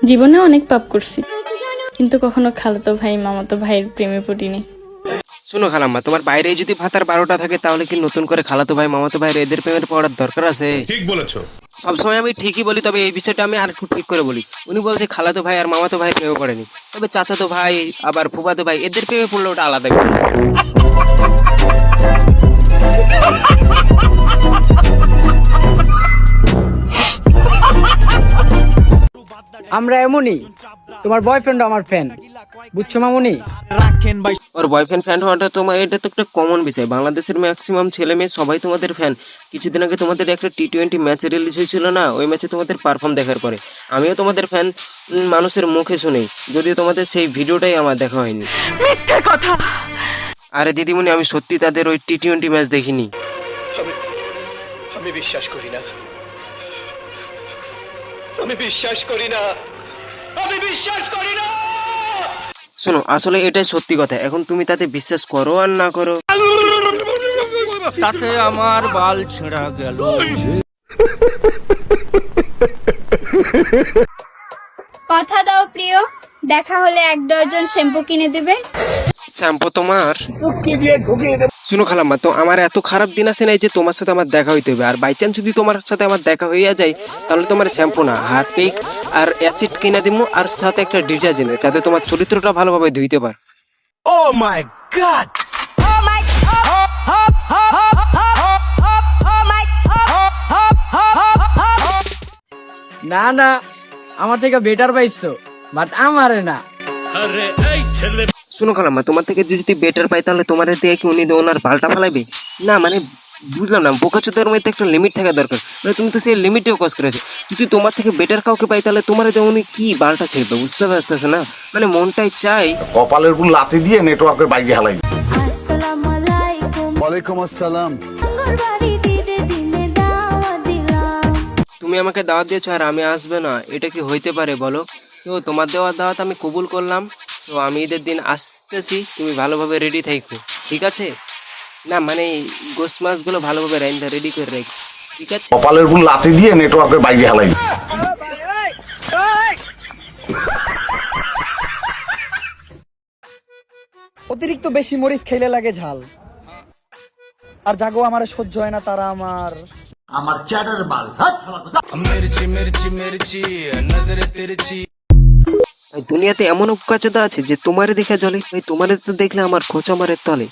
জীবনে অনেক পাপ করছি, কিন্তু কখনো খালাতো ভাই মামাতো ভাইয়ের প্রেমে পড়িনি। শুনো খালাম্মা, তোমার বাইরে যদি ভাতার 12টা থাকে তাহলে কি নতুন করে খালাতো ভাই মামাতো ভাই এদের প্রেমের পড়ার দরকার আছে? ঠিক বলেছো। সবসময় আমি ঠিকই বলি, তবে এই বিষয়টা আমি আর একটু ঠিক করে বলি। উনি বলছে খালাতো ভাই আর মামাতো ভাই প্রেমে পড়েনি, তবে চাচাতো ভাই আবার ফুফাতো ভাই এদের প্রেমে পড়লে ওটা আলাদা বিষয়। আমরা এমনই, তোমার বয়ফ্রেন্ড আমার ফ্যান, বুঝছো মামুনি? ওর বয়ফ্রেন্ড ফ্যান হওয়াটা তোমার এটা তো একটা কমন বিষয়। বাংলাদেশের ম্যাক্সিমাম ছেলে মেয়ে সবাই তোমাদের ফ্যান। কিছুদিন আগে তোমাদের একটা টি-20 ম্যাচ রিলিজ হয়েছিল না, ওই ম্যাচে তোমাদের পারফর্ম দেখার পরে আমিও তোমাদের ফ্যান মানুষের মুখে শুনি, যদিও তোমাদের সেই ভিডিওটাই আমার দেখা হয়নি। আরে দিদিমণি, আমি সত্যি তাদের ওই টি-20 ম্যাচ দেখিনি। আমি বিশ্বাস করি না, আমি বিশ্বাস করি না, আমি বিশ্বাস করি না। শোনো, আসলে এটাই সত্যি কথা। এখন তুমি তাতে বিশ্বাস করো আর না করো, তাতে আমার বাল ছেঁড়া গেল। কথা দাও প্রিয়, দেখা হলে 1 ডজন শ্যাম্পু কিনে দেবে। শ্যাম্পু তোমার? শুনো খালাম্মা, তো আমার এত খারাপ দিন আসে নাই যে তোমার সাথে আমার দেখা হইতে হবে। আর বাই চান্স যদি তোমার সাথে আমার দেখা হইয়া যায়, তাহলে তোমার শ্যাম্পু না, হারপিক আর অ্যাসিড কিনে দিব, আর সাথে একটা ডিটারজেন্ট, যাতে তোমার চরিত্রটা ভালোভাবে ধুইতে পার। Oh my god! না না, আমার থেকে বেটার পাইছো, বাট আমারে না। শুনো খালাম্মা, তোমার থেকে যদি বেটার পাই তাহলে তোমার দিয়ে কি উনি ওনার পাল্টা ফালাইবে? না মানে বুঝলাম না, বোকাচোদার মধ্যে একটা লিমিট থাকা দরকার। মানে তুমি তো সেই লিমিটেও কস করেছো। যদি তোমার থেকে বেটার কাউকে পাই তাহলে তোমার দিয়ে উনি কি বালটা ছেড়বে, বুঝতে পারতেছে না? মানে মনটাই চাই কপালের উপর লাথি দিয়ে নেটওয়ার্কের বাইরে হালাই। আসসালামু আলাইকুম। ওয়ালাইকুম আসসালাম। বাড়ি দিতে দিনে দাওয়াত দিলাম। তুমি আমাকে দাওয়াত দিয়েছো আর আমি আসবে না, এটা কি হইতে পারে বলো? তো তোমার দেওয়া দাওয়াত আমি কবুল করলাম, তো আমি ঈদের দিন আসতেছি, তুমি ভালোভাবে রেডি থাকো, ঠিক আছে? না মানে গোস মাছগুলো ভালোভাবে রাইন্দা রেডি করে রাখো, ঠিক আছে? কপালের উপর লাথি দিয়ে নেটওয়ার্কের বাইরে হালাই। অতিরিক্ত বেশি মরিচ খেলে লাগে ঝাল, আর জাগো আমার সহ্য হয় না, তারা আমার দুনিয়াতে এমন উপকাচতা আছে যে তোমারে দেখে জ্বলে, তোমারে তো দেখলে আমার খোঁচা মারে তলে।